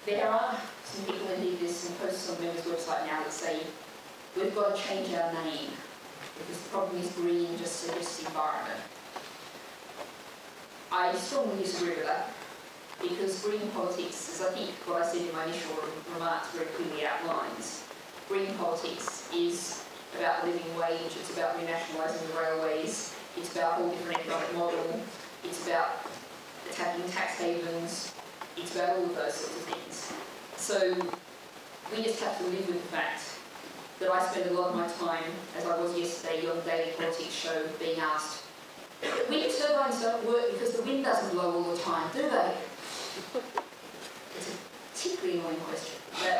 There are some people, indeed there's some posts on Benet's website now that say, we've got to change our name, because the problem is green just suggests environment. I strongly disagree with that, because green politics, as I think what I said in my initial remarks very clearly outlines, green politics is about the living wage, it's about renationalising the railways, it's about a whole different economic model, it's about attacking tax havens, it's about all of those sorts of things. So we just have to live with the fact that I spend a lot of my time, as I was yesterday on the Daily Politics show, being asked, wind turbines don't work because the wind doesn't blow all the time, do they? It's a particularly annoying question. But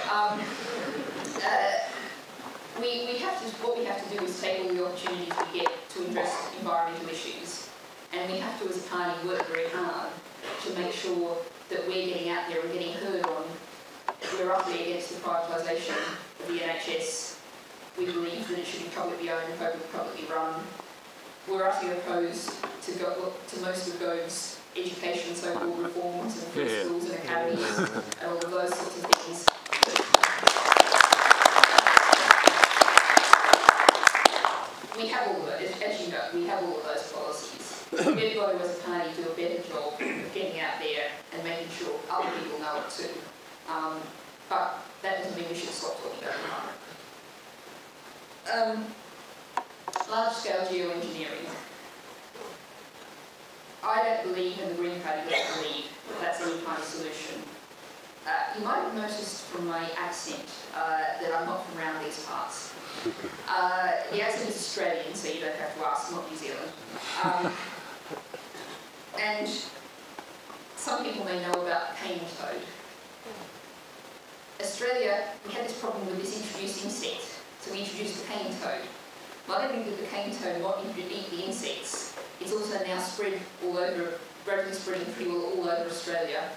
what we have to do is take all the opportunities we get to address environmental issues, and we have to, as a party, work very hard to make sure that we're getting out there and getting heard on. We're roughly against the privatisation of the NHS. We believe that it should be publicly owned and publicly run. We're utterly opposed to most of Gove's education, so-called reforms and free schools and academies and all of those sorts of things. We have all of it, as you know, we have all of those policies. We've got to, as a party, do a better job of getting out there and making sure other people know it too. But that doesn't mean we should stop talking about it. Large-scale geoengineering. I don't believe, and the Green Party doesn't believe, that that's any kind of solution. You might have noticed from my accent that I'm not from around these parts. The accent is Australian, so you don't have to ask, not New Zealand. And some people may know about cane toad. Australia, we had this problem with this introduced insect, so we introduced the cane toad. Not only did the cane toad not eat the insects, it's also now spread all over, rapidly spreading pretty well all over Australia,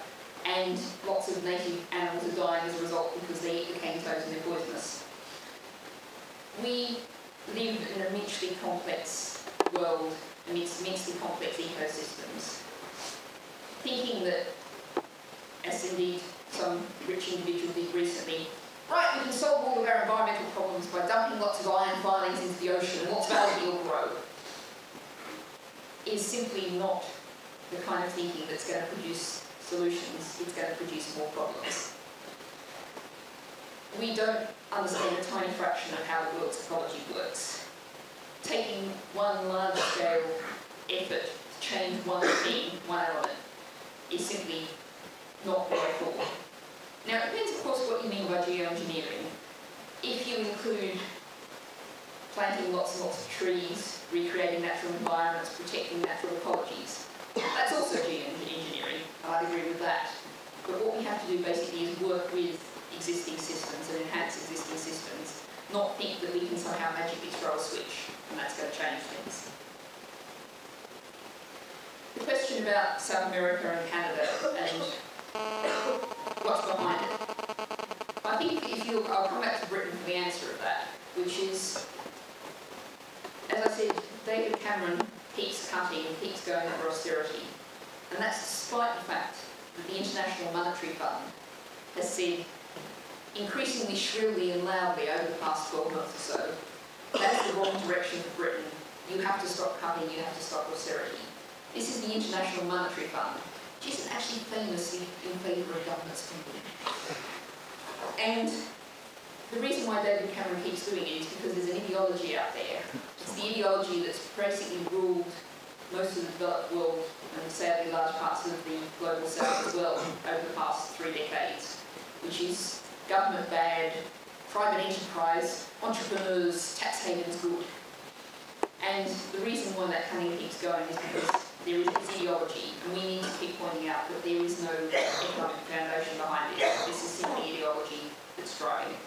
and lots of native animals are dying as a result because they eat the cane toads and they're poisonous. We live in an immensely complex world, amidst immensely complex ecosystems. Thinking that, as indeed some rich individual did recently, right, we can solve all of our environmental problems by dumping lots of iron filings into the ocean and lots of algae will grow, is simply not the kind of thinking that's going to produce solutions. It's going to produce more problems. We don't understand a tiny fraction of how the world's ecology works. Taking one large-scale effort to change one thing, one element, is simply not the way forward. Now, it depends, of course, what you mean by geoengineering. If you include planting lots and lots of trees, recreating natural environments, protecting natural ecologies, that's also geoengineering, and I'd agree with that. But what we have to do basically is work with existing systems and enhance existing systems, not think that we can somehow magically throw a switch and that's going to change things. The question about South America and Canada and what's behind it. I think I'll come back to Britain for the answer of that, which is, as I said, David Cameron keeps cutting and keeps going for austerity. And that's despite the fact that the International Monetary Fund has said increasingly shrilly and loudly over the past 12 months or so, that's the wrong direction for Britain. You have to stop cutting, you have to stop austerity. This is the International Monetary Fund, which isn't actually famously in favour of government spending. And the reason why David Cameron keeps doing it is because there's an ideology out there. It's the ideology that's basically ruled most of the developed world, and sadly large parts of the global south as well, over the past 3 decades, which is government bad, private enterprise, entrepreneurs, tax havens good. And the reason why that cunning keeps going is because there is this ideology, and we need to keep pointing out that there is no economic foundation behind it. This is simply ideology that's driving it.